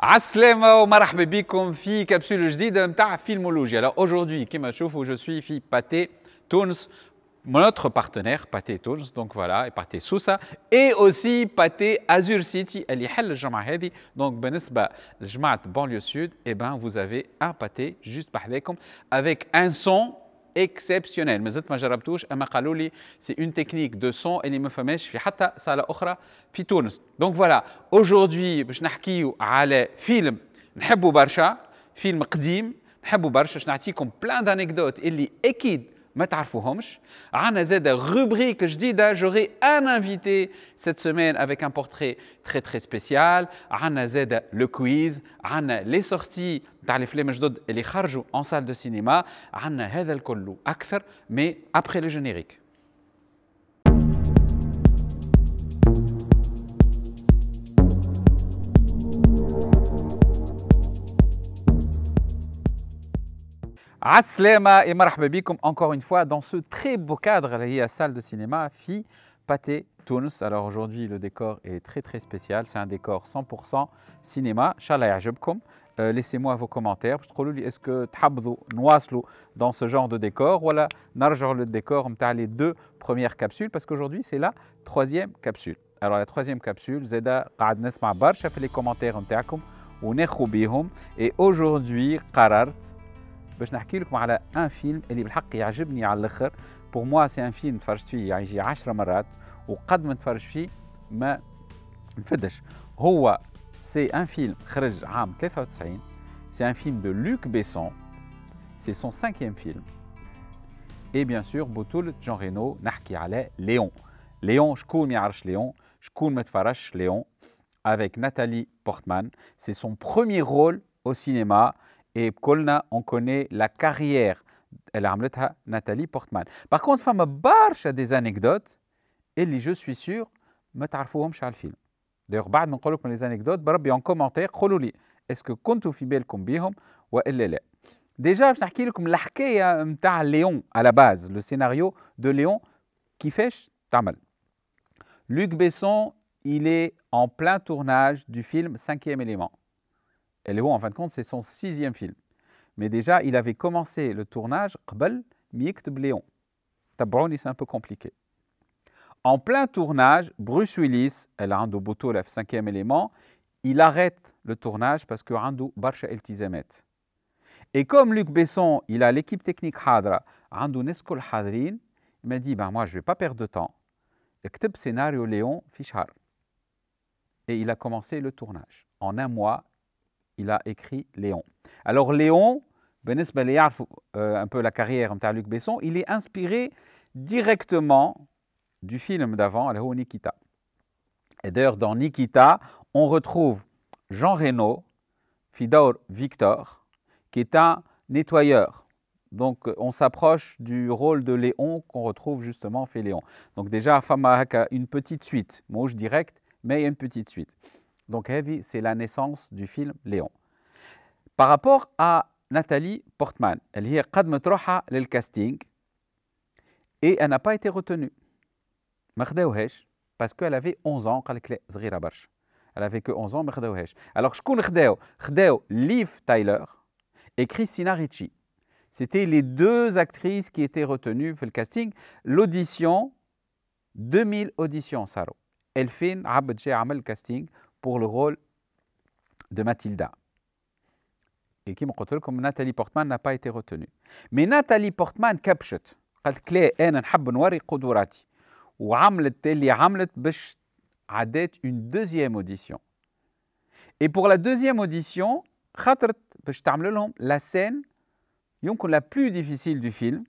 عالسلامة ومرحبا بكم في كبسولة جديدة متاع فيلمولوجيا. Alors aujourd'hui, كما تشوفوا, je suis في Pathé Tunis, notre partenaire Pathé Tunis, donc voilà, et Pathé Sousa, et aussi Pathé Azur City, اللي يحل الجمعة هذه. Donc بالنسبة لجماعة banlieue sud, eh ben vous avez un pâté juste بحذاكم avec un son exceptionnel. مازلت ما جربتوش اما قالوا لي سي اون تكنيك دو سون اللي ما فماش في حتى صاله اخرى في تونس. دونك فوالا اجوردي باش نحكيو على فيلم نحبه برشا، فيلم قديم نحبه برشا، باش نعطيكم بلان دانيكدوت اللي اكيد ما تعرفوهمش. عندنا زاد روبريك جديده، جوري ان انفيتي cette semaine avec un portrait très très spécial. عندنا زاد لو كويز، عندنا لي سورتي تاع الافلام الجدد اللي خرجوا en salle de cinéma. عندنا هذا الكل اكثر mais après le générique. Asslema et marhaba bikoum encore une fois dans ce très beau cadre lié à salle de cinéma fi Pathé Tunis. Alors aujourd'hui le décor est très très spécial, c'est un décor 100% cinéma. Inch'Allah ya'jabkoum. Laissez-moi vos commentaires. Est-ce que تحبذوا نواصلوا dans ce genre de décor ou نرجعوا le décor متاع les deux premières capsules parce qu'aujourd'hui c'est la troisième capsule. Alors la troisième capsule زادا قاعد نسمع برشا في les commentaires نتاعكم وناخذ بيهم et aujourd'hui قررت باش نحكي لكم على ان فيلم اللي بالحق يعجبني على الاخر. بور موا سي ان فيلم تفرجت فيه يجي 10 مرات وقد ما نتفرج فيه ما نفدش. هو سي ان فيلم خرج عام 93، سي ان فيلم دو لوك بيسون، سي سون 5e فيلم. اي بيان سور بطولة جون رينو، نحكي على ليون. ليون شكون ما يعرفش ليون، شكون ما تفرجش ليون. avec Nathalie Portman, c'est son premier rôle au cinéma. Et Kolna, on connaît la carrière. Elle a amené Nathalie Portman. Par contre, femme barche a des anecdotes et je suis sûr, ما تعرفوهمش على الفيلم. D'ailleurs, بعد ما نقول لكم les anecdotes, بربي en commentaire قولوا لي est-ce que كنتوا في بالكم بيهم وإلا لا. Déjà, باش نحكي لكم الحكاية نتاع ليون à la base, le scénario de Léon كيفاش تعمل. Luc Besson, il est en plein tournage du film 5e élément. Et Léon, en fin de compte, c'est son 6e film. Mais déjà, il avait commencé le tournage قبل ما يكتب Léon. تبعوني, c'est un peu compliqué. En plein tournage, Bruce Willis, elle a un بطولة في 5e élément, il arrête le tournage parce que عنده برشا التزامات. Et comme Luc Besson, il a l'équipe technique حاضرة, عنده ناس كل حاضرين, il m'a dit, ben moi je vais pas perdre de temps. اكتب scénario Léon في شهر. Et il a commencé le tournage. En un mois, il a écrit Léon. Alors Léon, un peu la carrière de Luc Besson, il est inspiré directement du film d'avant, Nikita. Et d'ailleurs, dans Nikita, on retrouve Jean Reno, Fidor Victor, qui est un nettoyeur. Donc, on s'approche du rôle de Léon qu'on retrouve justement fait Léon. Donc déjà, Fama une petite suite, mouche direct, mais il y a une petite suite. Donc, c'est la naissance du film Léon. Par rapport à Nathalie Portman, elle y est قدمت روحها للكاستينغ et elle n'a pas été retenue. ما خداوهاش parce qu'elle avait 11 ans. قال لك لا صغيرة برشا. Elle avait que 11 ans ما خداوهاش. Alors شكون خداو ليف تايلر et Christina Ricci. C'était les deux actrices qui étaient retenues في الكاستينغ. L'audition, 2000 auditions صاروا. 2000 عبد جاي عمل كاستينغ pour le rôle de Mathilda. Et qui m'a dit que Nathalie Portman n'a pas été retenue. Mais Nathalie Portman كبشت. قالت لا أنا نحب نوري قدراتي. وعملت اللي عملت باش عدات une deuxième audition. Et pour la deuxième audition, خاطرت باش تعمل لهم la scène يمكن la plus difficile du film.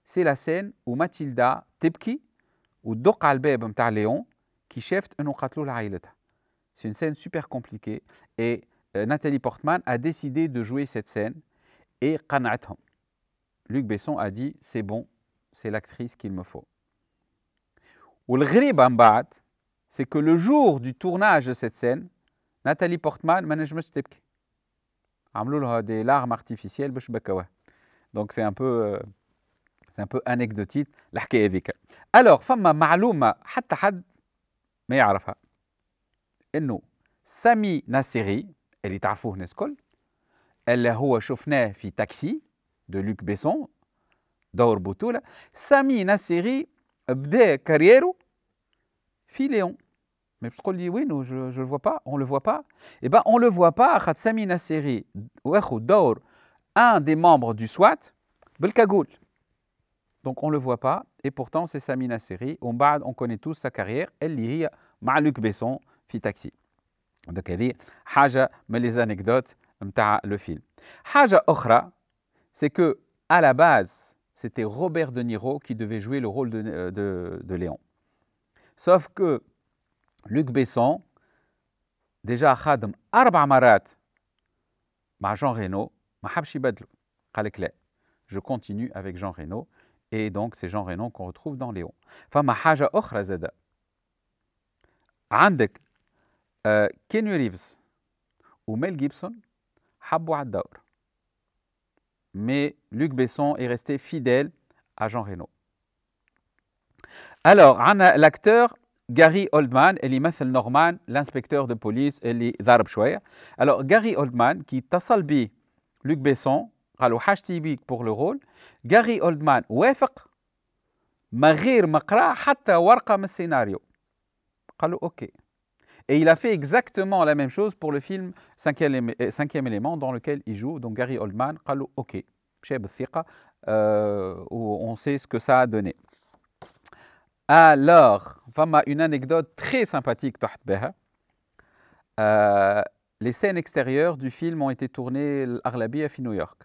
C'est la scène où Mathilda تبكي وتدق على الباب نتاع ليون كي شافت انه قتلوا لعائلتها. C'est une scène super compliquée et Nathalie Portman a décidé de jouer cette scène et قنعتهم. Luc Besson a dit c'est bon, c'est l'actrice qu'il me faut. والغريب من بعد c'est que le jour du tournage de cette scène, Nathalie Portman ما نجمتش تبكي. عملوا لها des larmes artificielles باش بكاوها. Donc c'est un peu anecdotique الحكايه هذيك. Alors فما معلومه حتى حد ما يعرفها انه سامي ناصري اللي تعرفوه الناس الكل، اللي هو شفناه في تاكسي دو لوك بيسون دور بطولة. سامي نصيري بدا كاريرو في ليون. Mais je te dis oui, nous, je ne le vois pas, on ne le voit pas. Eh bien, on ne le voit pas, Sami Nasseri, un des membres du SWAT, Belkagoul. Donc, on ne le voit pas, et pourtant, c'est Sami Nasseri. On connaît tous sa carrière. Elle lit avec Luc Besson, fi taxi. Donc, il y a les anecdotes de le film. Haja Okhra, c'est que à la base, c'était Robert De Niro qui devait jouer le rôle de Léon. Sauf que Luc Besson, déjà خادم 4 مرات مع Jean Reno, ما حبش يبدلو. قال لك لا, je continue avec Jean Reno, et donc c'est Jean Reno qu'on retrouve dans Léon. فما حاجة أخرى زادة. عندك كينيو ريفز وميل جيبسون حبوا على الدور. Mais Luc Besson est resté fidèle à Jean Reno. Alors, on a l'acteur Gary Oldman, اللي يمثل نورمان l'inspecteur de police اللي ضارب شوية. Alors, Gary Oldman qui اتصل بيه Luc Besson قالوا حاجتي بيك pour le rôle. Gary Oldman وافق ما غير ما قرا حتى ورقة من السيناريو. قالوا OK. Et il a fait exactement la même chose pour le film Cinquième élément dans lequel il joue. Donc Gary Oldman قالوا OK. مشى بالثقة où on sait ce que ça a donné. Alors, une anecdote très sympathique, les scènes extérieures du film ont été tournées à New York.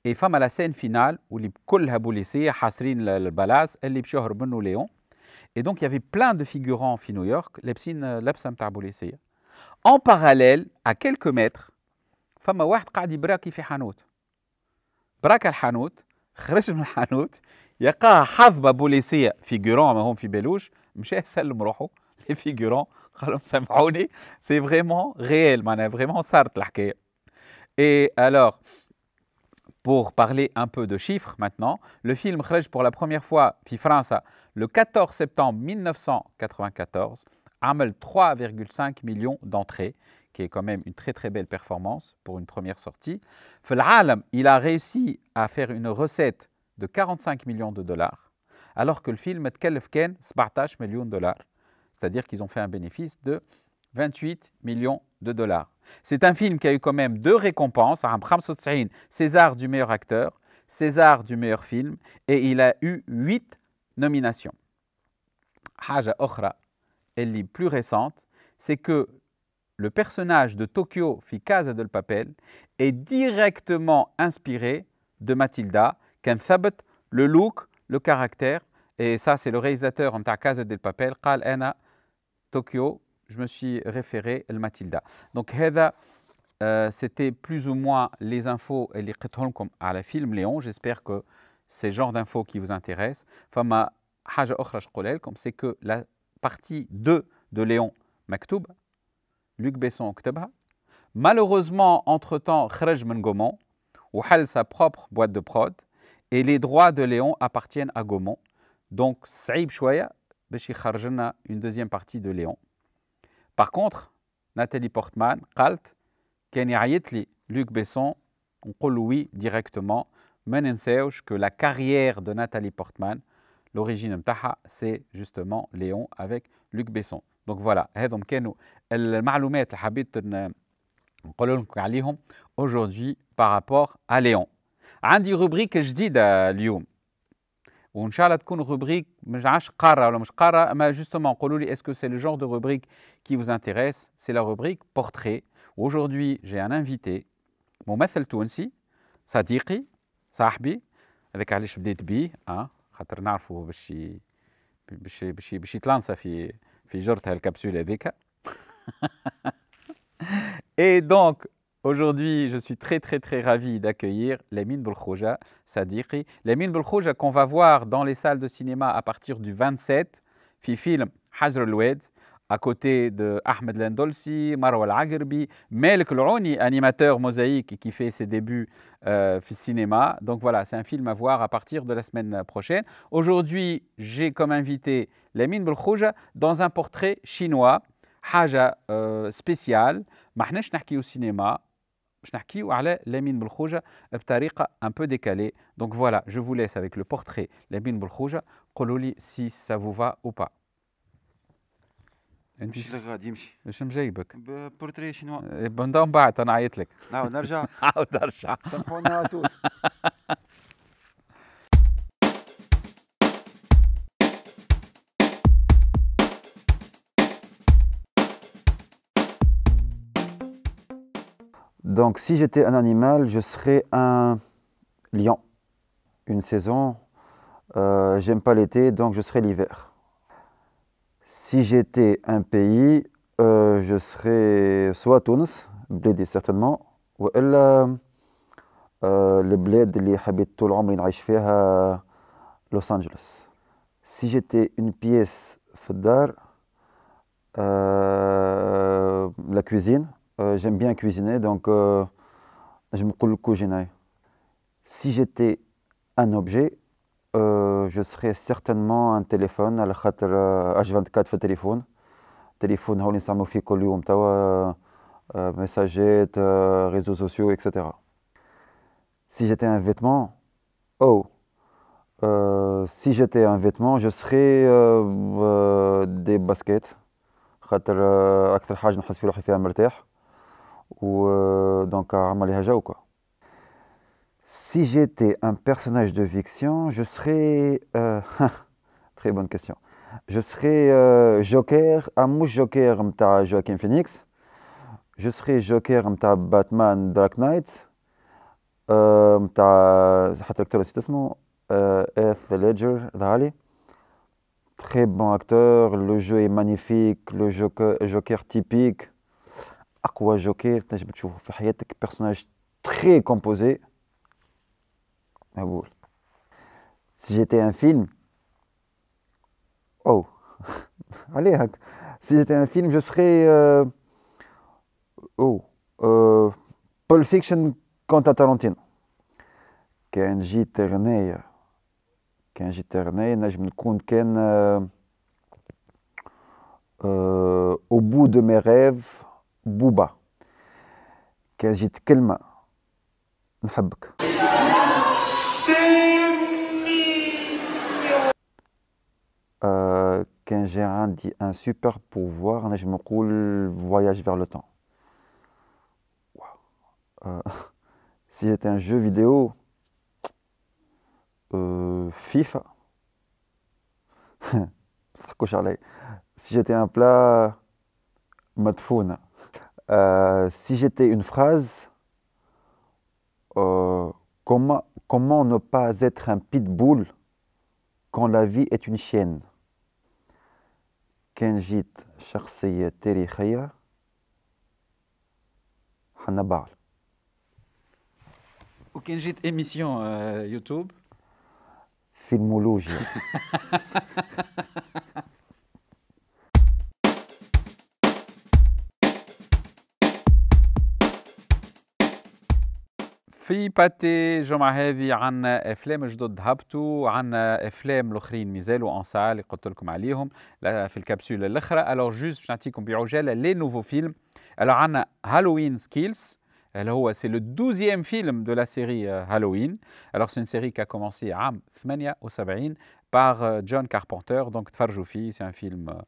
Et la scène finale, où les policiers le balas, elle Léon. Et donc, il y avait plein de figurants à New York, en parallèle, à quelques mètres, فما واحد قاعد يبراكي في حانوت. براك الحانوت، خرج من الحانوت، يلقاه حظبه بوليسيه فيغورون ما هم في بلوش، مشى سلم روحه لي فيغورون قال لهم سامحوني سي فريمون ريال معناها فريمون صارت الحكايه. Et alors, pour parler un peu de chiffres maintenant, le film خرج pour la première fois في فرنسا le 14 septembre 1994, عمل 3,5 millions d'entrées, qui est quand même une très très belle performance pour une première sortie. في العالم, il a réussi à faire une recette de 45 millions de dollars, alors que le film تكلف كان 17 millions de dollars. C'est-à-dire qu'ils ont fait un bénéfice de 28 millions de dollars. C'est un film qui a eu quand même 2 récompenses, César du meilleur acteur, César du meilleur film, et il a eu 8 nominations. حاجة أخرى اللي plus récente, c'est que le personnage de Tokyo في Casa del Papel est directement inspiré de Matilda, كان ثبت le look, le caractère, et ça c'est le réalisateur de Casa del Papel, قال أنا Tokyo, je me suis référé à Matilda. Donc c'était plus ou moins les infos اللي قلتهم لكم على film Léon. J'espère que c'est le genre d'infos qui vous intéresse. فما حاجة أخرى نقولها لكم, c'est que la partie 2 de Léon مكتوب, Luc Besson كتبها. Malheureusement, entre-temps, خرج من Gaumont وحل sa propre boîte de prod, et les droits de Léon appartiennent à Gaumont. Donc, صعيب شوية باش يخرج لنا une deuxième partie de Léon. Par contre, Nathalie Portman قالت كان يعيط لي Luc Besson, نقول له oui directement. ما ننساوش que la carrière de Nathalie Portman, l'origine نتاعها, c'est justement Léon avec Luc Besson. Donc voilà, هذم كانوا المعلومات اللي حبيت نقول لكم عليهم aujourd'hui par rapport à Léon. عندي روبريك جديدة اليوم, وإن شاء الله تكون روبريك مش عارف قارة ولا مش قارة, mais justement قولوا لي est-ce que c'est le genre de rubrique qui vous intéresse? C'est la rubrique portrait. Aujourd'hui, j'ai un invité, ممثل تونسي, صديقي, صاحبي, هذاك علاش بديت بيه, خاطر نعرفه باش يتلانسى في جرتها الكبسولة هذيك. Et donc, aujourd'hui, je suis très très très ravi d'accueillir Lamine Belkhouja, Sadiqi. Lamine Belkhouja qu'on va voir dans les salles de cinéma à partir du 27, fi film Hajr al-Oued, à côté de Ahmed Lendolsi, Marwa Al-Agherbi, Melk Louni, animateur mosaïque qui fait ses débuts fi cinéma. Donc voilà, c'est un film à voir à partir de la semaine prochaine. Aujourd'hui, j'ai comme invité Lamine Belkhouja dans un portrait chinois. حاجه سبيسيال ما حناش نحكيو سينما باش نحكيو على لامين بالخوجه بطريقه un peu décalée. Donc voilà, je vous laisse avec le portrait لامين بالخوجه. قولوا لي si ça vous va ou pas. انت مش غادي يمشي واش مجايبك؟ بورتري شنو بندا من بعد انا عيط لك. نعاود نرجع عاود ارجع. سامحونا توت. Donc, si j'étais un animal, je serais un lion. Une saison, j'aime pas l'été, donc je serais l'hiver. Si j'étais un pays, je serais soit Tunis, بلادي certainement, وإلا البلاد اللي حبيت طول عمري نعيش فيها لوس أنجلوس. Si j'étais une pièce في الدار, la cuisine. J'aime bien cuisiner, donc je me coule cuisiner. Si j'étais un objet, je serais certainement un téléphone على خاطر H24 في التليفون. التليفون هو اللي نستعملو فيه كل يوم توا ميساجات réseaux sociaux etc. Si j'étais un vêtement, si j'étais un vêtement, je serais des baskets خاطر أكثر حاجة نحس في روحي فيها مرتاح. Donc عمليها جو quoi. Si j'étais un personnage de fiction, je serais très bonne question. Je serais Joker, مش جوكر نتاع جواكين فينيكس. Je serais Joker نتاع باتمان دارك نايت نتاع حتى الأكتور نسيت اسمه Heath Ledger ظهر لي. Très bon acteur, le jeu est magnifique, le Joker typique. أقوى جوكر تنجم تشوفه في حياتك, personnage très composé. مقبول. Si j'étais un film, allez هاك. Si j'étais un film, je serais Pulp Fiction Quentin Tarantino. كان جيت غنية نجم نكون كان au bout de mes rêves بوبا. كان جيت كلمة نحبك. كان جي عندي un super pouvoir نجم نقول voyage vers le temps. Si j'étais un jeu vidéo, FIFA. تضحكوش علي. Si j'étais un plat, مدفونة. Si j'étais une phrase, comment ne pas être un pitbull quand la vie est une chienne. كان جيت شخصية تاريخية حنبال. وكان جيت ايميسيون يوتيوب فيلمولوجيا. في باتي الجمعة هذه عنا أفلام جدد هبطوا, عنا أفلام الأخرين مازالوا أون سال اللي قلت لكم عليهم في الكبسولة الأخرى. ألور جوست باش نعطيكم بعجالة لي نوفو فيلم. ألور عنا هالوين سكيلز اللي هو سي لو 12e فيلم دو لا سيري هالوين. ألور سي une série qui a commencé عام 78 par John Carpenter. Donc تفرجوا فيه, سي un film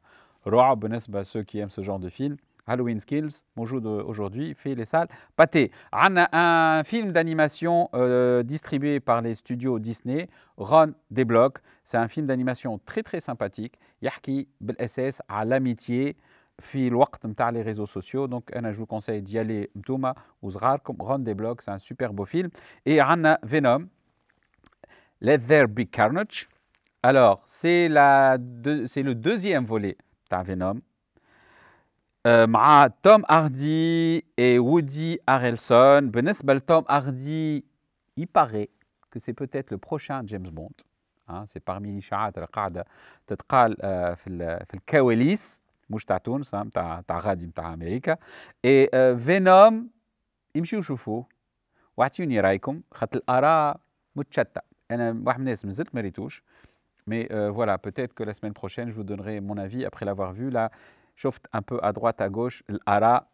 رعب بالنسبة à ceux qui aiment ce genre de film. Halloween Skills, موجود aujourd'hui, fait les salles. Pâté, on a un film d'animation distribué par les studios Disney, Ron des Blocs. C'est un film d'animation très très sympathique. يحكي بالأساس على l'amitié في الوقت نتاع les réseaux sociaux. Donc je vous conseille d'y aller نتوما وصغاركم. Ron des Blocs, c'est un super beau film. Et on a Venom, Let There Be Carnage. Alors, c'est le deuxième volet de Venom. مع توم هاردي et Woody Harrelson. بالنسبة لتوم هاردي, il paraît que c'est peut-être le prochain James Bond. C'est parmi الإشاعات اللي قاعدة تتقال في الكواليس, مش تاع تونس, تاع غادي متاع أمريكا. et Venom امشيو شوفوه واعطيوني رايكم, خاطر الآراء متشتتة. أنا واحد من الناس مازلت ما ريتوش, mais voilà, peut-être que la semaine prochaine je vous donnerai mon avis après l'avoir vu. Là, شفت un peu à droite à gauche الآراء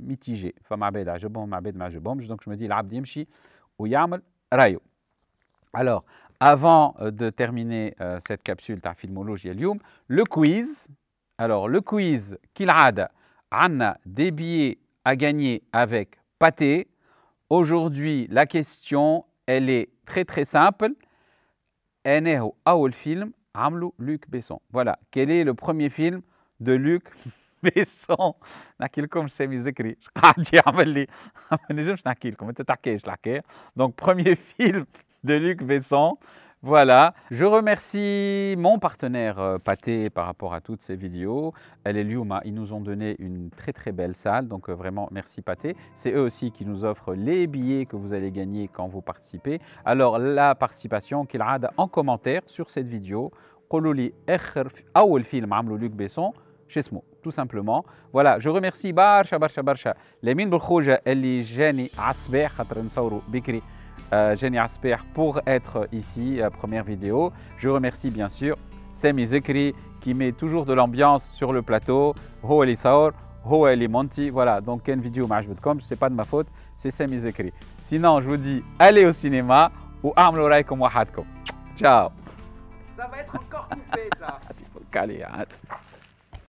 mitigé فما عباد عجبهم مع عباد ما عجبهمش donc je me dis العبد يمشي ويعمل رايه. Alors avant de terminer cette capsule تاع فيلمولوجيا اليوم le quiz. Alors le quiz كالعادة عندنا des billets à gagner avec Pathé. Aujourd'hui la question elle est très très simple. أنا هو أول فيلم عملو Luc Besson. Voilà, quel est le premier film de Luc Besson؟ نحكي لكم سامي ذكري قاعد يعمل لي ما نجمش نحكي لكم انت تحكيش الحكايه. Donc premier film de Luc Besson. Voilà, je remercie mon partenaire Pathé par rapport à toutes ces vidéos. Ils nous ont donné une très très belle salle, donc vraiment merci Pathé. C'est eux aussi qui nous offrent les billets que vous allez gagner quand vous participez. Alors la participation qu'il a en commentaire sur cette vidéo. قولوا لي آخر أول فيلم عملو Luc Besson شو اسمه tout simplement. Voilà, je remercie برشا لمين بالخوجة اللي جاني عالصباح خاطر نصوروا بكري. Jenny Asper pour être ici, première vidéo. Je remercie bien sûr Sami Zekri qui met toujours de l'ambiance sur le plateau. Ho Ali Saor, Ho Ali Monti. Voilà, donc une vidéo معجبتكم, c'est pas de ma faute, c'est Sami Zekri. Sinon, je vous dis, allez au cinéma ou أعملوا رايكم وحدكم. Ciao. Ça va être encore coupé ça. Il faut le caler. Hein.